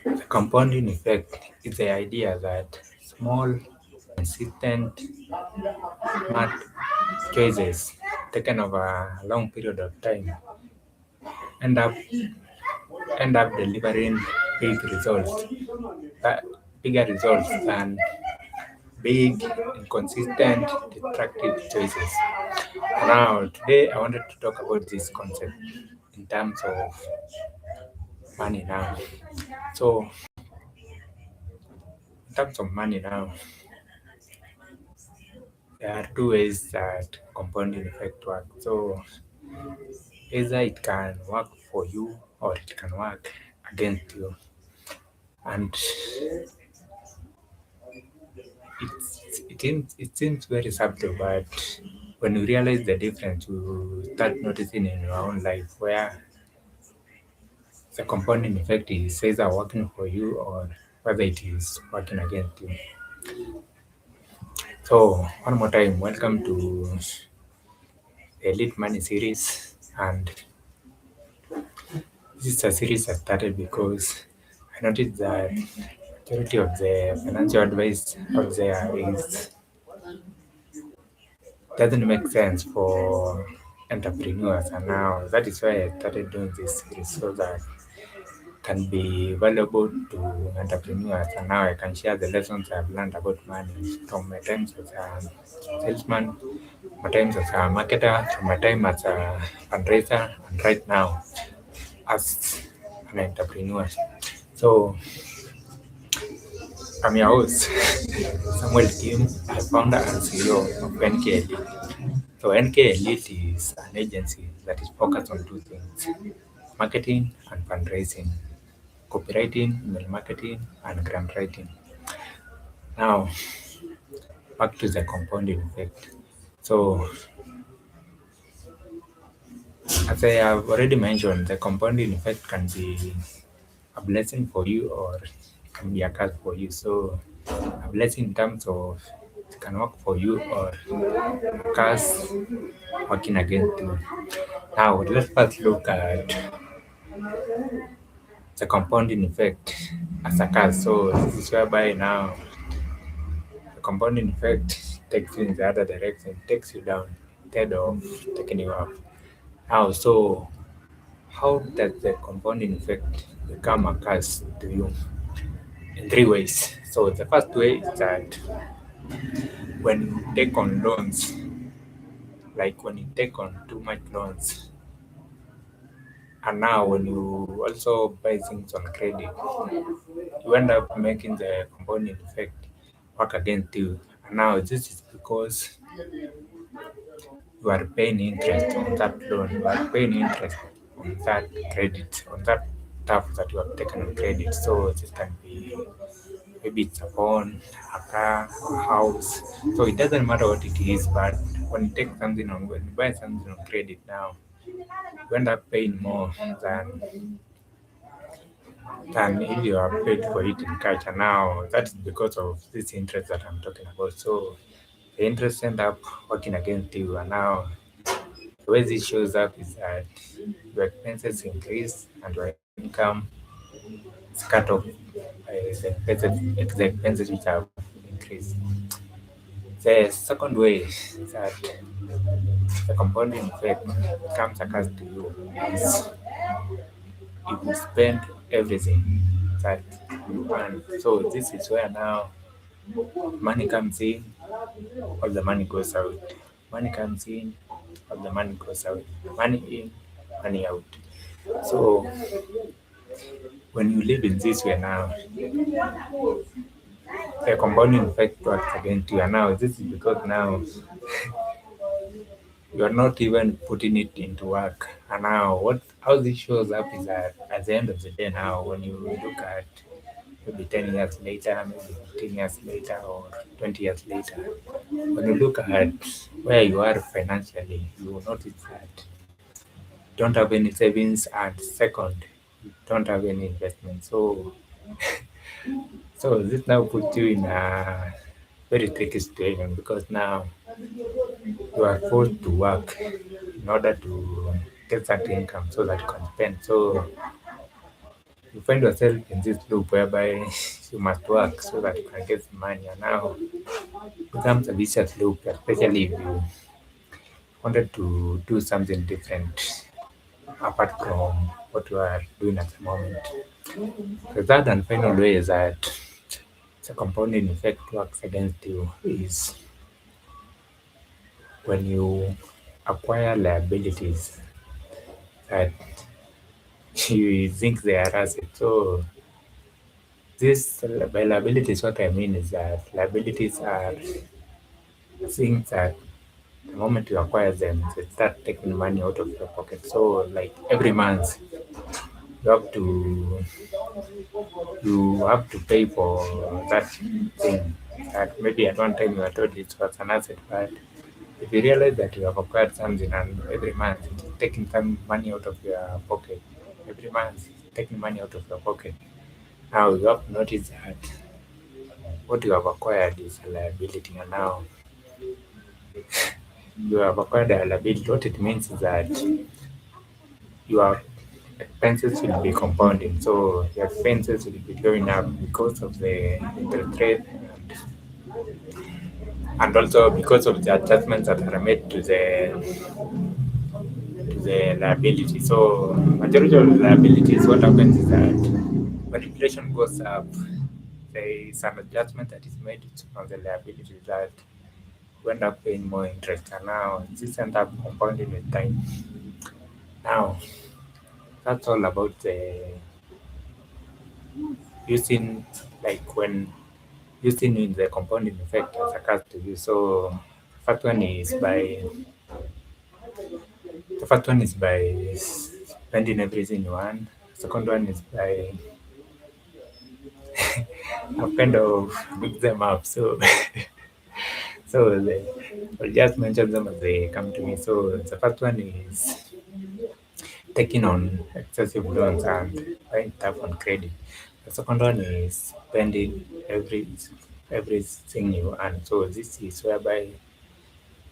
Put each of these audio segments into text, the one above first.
The compounding effect is the idea that small, consistent, smart choices taken over a long period of time end up delivering big results, uh, bigger results than big, inconsistent, destructive choices. Now, today I wanted to talk about this concept in terms of money now. So, in terms of money now, there are two ways that compounding effect works. So, either it can work for you or it can work against you. And it seems very subtle, but when you realize the difference, you start noticing in your own life where the compounding effect is either working for you or whether it is working against you. So, one more time, welcome to the Elite Money series. And this is a series I started because I noticed that majority of the financial advice out there is doesn't make sense for entrepreneurs, and now that is why I started doing this series so that can be valuable to entrepreneurs, and now I can share the lessons I've learned about money from my times as a salesman, my times as a marketer, from my time as a fundraiser, and right now as an entrepreneur. So I'm your host, Samuel Kim, the founder and CEO of NK Elite. So NK Elite is an agency that is focused on two things: marketing and fundraising, copywriting, email marketing, and grant writing. Now, back to the compounding effect. So, as I have already mentioned, the compounding effect can be a blessing for you or can be a curse for you. So, a blessing in terms of it can work for you or a curse working against you. Now, let's first look at the compounding effect as a curse. So, this is whereby now the compounding effect takes you in the other direction, takes you down instead of taking you up. Now, so how does the compounding effect become a curse to you? In three ways. So the first way is that when you take on loans, like when you take on too much loans, and now when you also buy things on credit, you end up making the compounding effect work against you. And now this is because you are paying interest on that loan, you are paying interest on that credit, on that stuff that you have taken on credit. So this can be maybe it's a phone, a car, a house. So it doesn't matter what it is, but when you take something on when you buy something on credit now, you end up paying more than if you are paid for it in cash. And now that's because of this interest that I'm talking about. So the interest end up working against you, and now the way this shows up is that your expenses increase and your income is cut off by the expenses which have increased. The second way that the compounding effect comes across to you is if you spend everything that you earn. So this is where now money comes in, all the money goes out. Money comes in, all the money goes out. Money in, money out. So when you live in this way now, the compounding effect works against you. And now this is because now you are not even putting it into work. And now what how this shows up is that at the end of the day now when you look at maybe 10 years later, maybe 15 years later or 20 years later, when you look at where you are financially, you will notice that you don't have any savings and second, you don't have any investment. So this now puts you in a very tricky situation because now you are forced to work in order to get that income so that you can spend. So you find yourself in this loop whereby you must work so that you can get money, and now it becomes a vicious loop, especially if you wanted to do something different apart from what you are doing at the moment. The third and final way is that the compounding effect works against you is when you acquire liabilities that you think they are assets. So this by liabilities, what I mean is that liabilities are things that the moment you acquire them, they start taking money out of your pocket. So like every month you have to pay for that thing that maybe at one time you were told it was an asset, but if you realize that you have acquired something and every month it's taking some money out of your pocket, every month it's taking money out of your pocket, now you have to notice that what you have acquired is a liability, and now you have acquired a liability. What it means is that your expenses will be compounding. So your expenses will be going up because of the interest rate, and also because of the adjustments that are made to the liability. So majority of the liabilities, what happens is that when inflation goes up, there is an adjustment that is made on the liability that you end up paying more interest, and now this ends up compounding with time. Now that's all about the using, like when using in the compounding effect as occurs to you. So first one is by the first one is by spending everything you want. Second one is by I've kind of mixed them up. So I'll just mention them as they come to me. So the first one is taking on excessive loans and buying stuff on credit. The second one is spending everything you earn. So this is whereby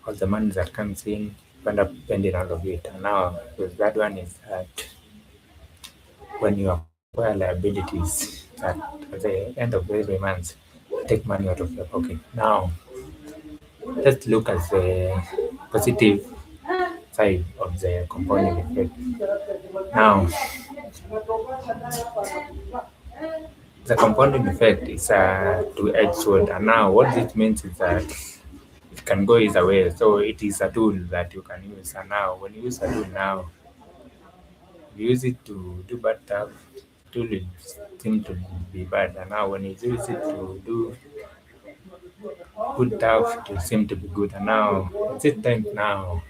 all the money that comes in, you end up spending all of it. And now the third one is that when you acquire liabilities, that at the end of every month, you take money out of your pocket. Now let's look at the positive side of the compounding effect. Now the compounding effect is a two-edged sword, and now what this means is that it can go either way. So it is a tool that you can use, and now when you use a tool now, you use it to do bad stuff, tool will seem to be bad, and now when you use it to do good stuff, it will seem to be good. And now at this time now,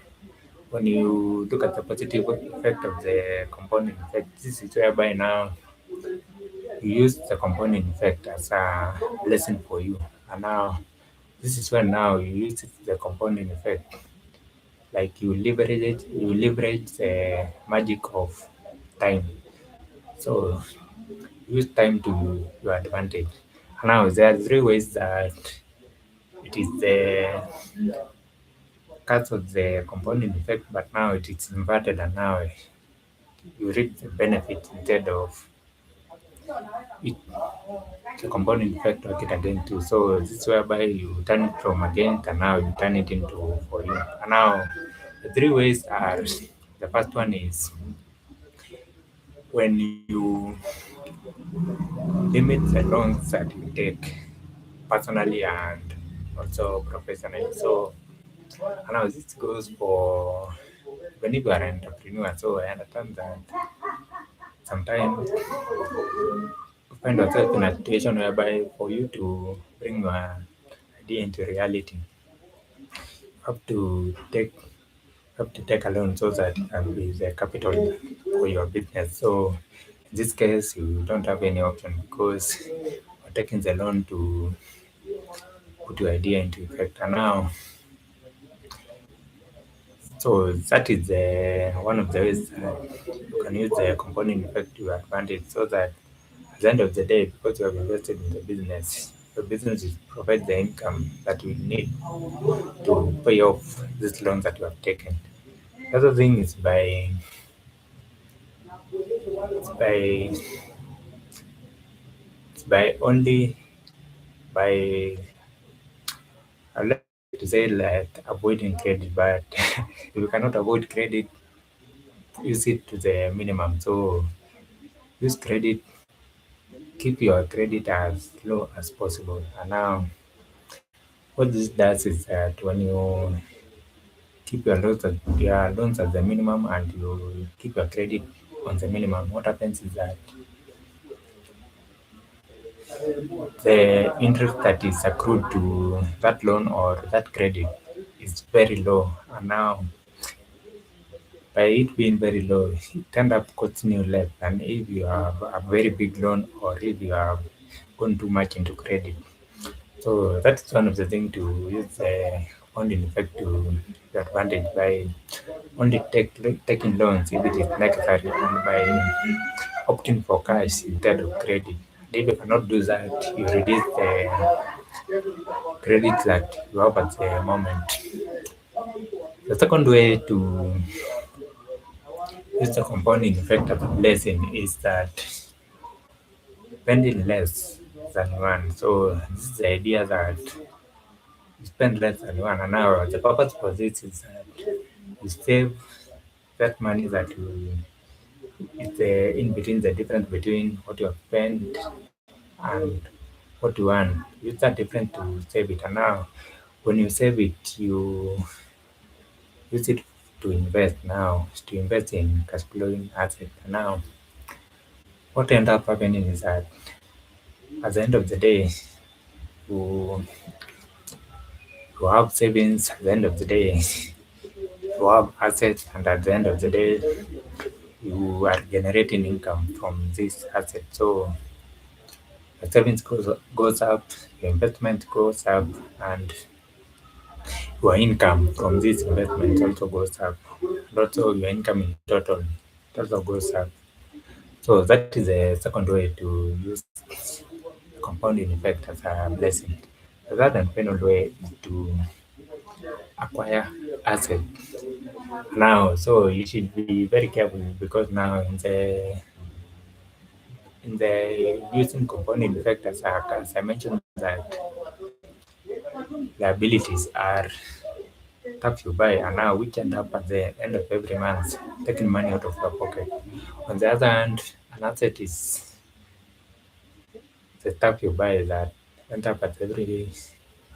when you look at the positive effect of the compounding effect, this is whereby now you use the compounding effect as a lesson for you. And now this is when now you use the compounding effect, like you leverage the magic of time. So use time to your advantage. And now there are three ways that it is the curse of the compounding effect, but now it is inverted, and now you reap the benefit instead of it, the compounding effect working against you. So this is whereby you turn it from against, and now you turn it into for you. And now the three ways are: the first one is when you limit the loans that you take personally and also professionally. So and now this goes for when you are an entrepreneur. So I understand that sometimes you find yourself in a situation whereby for you to bring your idea into reality, you have to take a loan so that it can be the capital for your business. So in this case, you don't have any option because you're taking the loan to put your idea into effect. And now, so that is one of the ways you can use the compounding effect to your advantage, so that at the end of the day, because you have invested in the business, the business will provide the income that you need to pay off these loans that you have taken. The other thing is by by only by I like to say like avoiding credit, but if you cannot avoid credit, use it to the minimum. So use credit, keep your credit as low as possible. And now what this does is that when you keep your loans at the minimum and you keep your credit on the minimum, what happens is that the interest that is accrued to that loan or that credit is very low. And now by it being very low, it end up costing you less than if you have a very big loan or if you have gone too much into credit. So that's one of the things to use the compounding effect to your advantage by only taking loans if it is necessary and by opting for cash instead of credit. If you cannot do that, you reduce the credit that you have at the moment. The second way to use the compounding effect of a blessing is that spending less than one. So this is the idea that you spend less than one an hour. The purpose for this is that you save that money that you it's in between the difference between what you have spent and what you earn. Use that difference to save it. And now when you save it, you use it to invest now, to invest in cash flowing assets. And now what end up happening is that at the end of the day, you, you have savings at the end of the day, you have assets, and at the end of the day, you are generating income from this asset. So your savings goes up, your investment goes up, and your income from this investment also goes up. And also your income in total it also goes up. So that is the second way to use compounding effect as a blessing. The third and final way is to acquire assets. Now, so you should be very careful because now in the using compounding effect as I mentioned that liabilities are stuff you buy and now which end up at the end of every month taking money out of your pocket. On the other hand, an asset is the stuff you buy that end up at every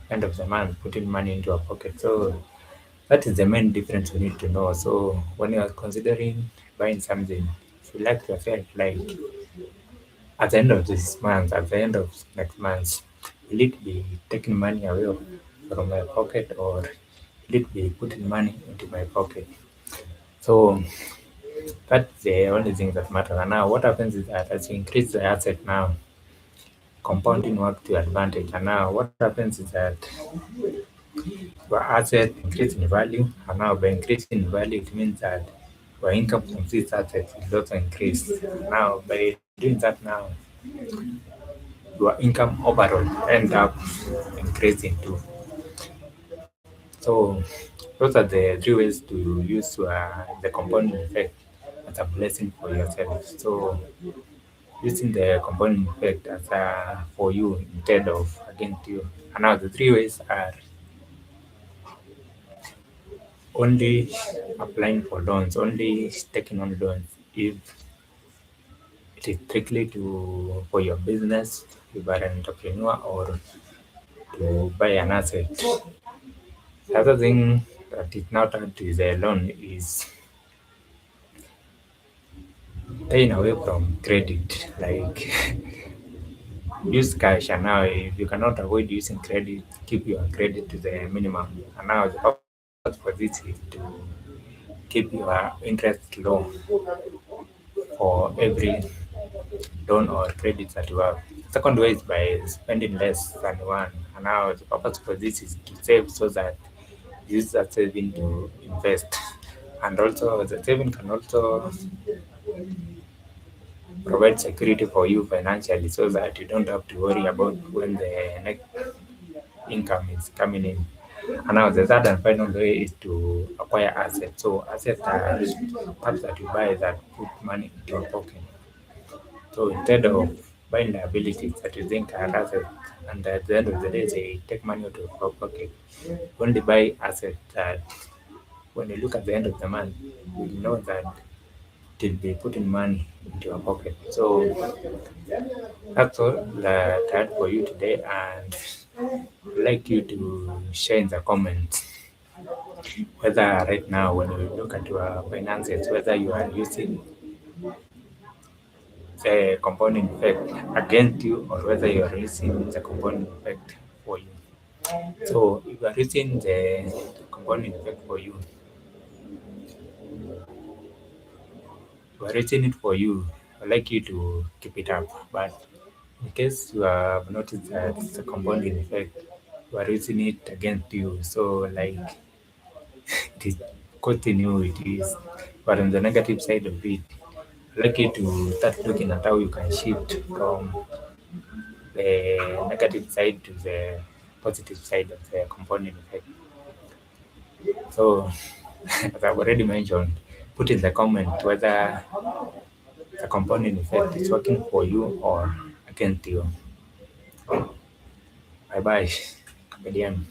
end of the month putting money into your pocket. So that is the main difference we need to know. So when you are considering buying something, if you like yourself like at the end of this month, at the end of next month, will it be taking money away from my pocket or will it be putting money into my pocket? So that's the only thing that matters. And now what happens is that as you increase the asset now, compounding work to your advantage. And now what happens is that your asset increase in value. And now by increasing in value, it means that your income from these assets will also increase. Now by doing that now, your income overall end up increasing too. So those are the three ways to use the compounding effect as a blessing for yourself. So using the compounding effect as for you instead of against you. And now the three ways are only applying for loans, only taking on loans if it is strictly to for your business, if you are an entrepreneur or to buy an asset. The other thing that is not to the loan is staying away from credit. Like use cash and now if you cannot avoid using credit, keep your credit to the minimum. And now the purpose for this is to keep your interest low for every loan or credit that you have. Second way is by spending less than one. And now the purpose for this is to save so that you use that saving to invest. And also the saving can also provide security for you financially so that you don't have to worry about when the next income is coming in. And now the third and final way is to acquire assets. So assets are stuff that you buy that put money into your pocket. So instead of buying liabilities that you think are assets, and at the end of the day, they take money out of your pocket. Only buy assets that when you look at the end of the month, you know that they'll be putting money into your pocket. So that's all that I had for you today, and I'd like you to share in the comments whether right now when you look at your finances, whether you are using the compounding effect against you or whether you are using the compounding effect for you. So if you are using the compounding effect for you, you are using it for you, I'd like you to keep it up. But in case you have noticed that the compounding effect, you are using it against you. So like it is costing you, it is, but on the negative side of it, I'd like you to start looking at how you can shift from the negative side to the positive side of the compounding effect. So, as I've already mentioned, put in the comment whether the compounding effect is working for you or against you. Bye bye. Comedian.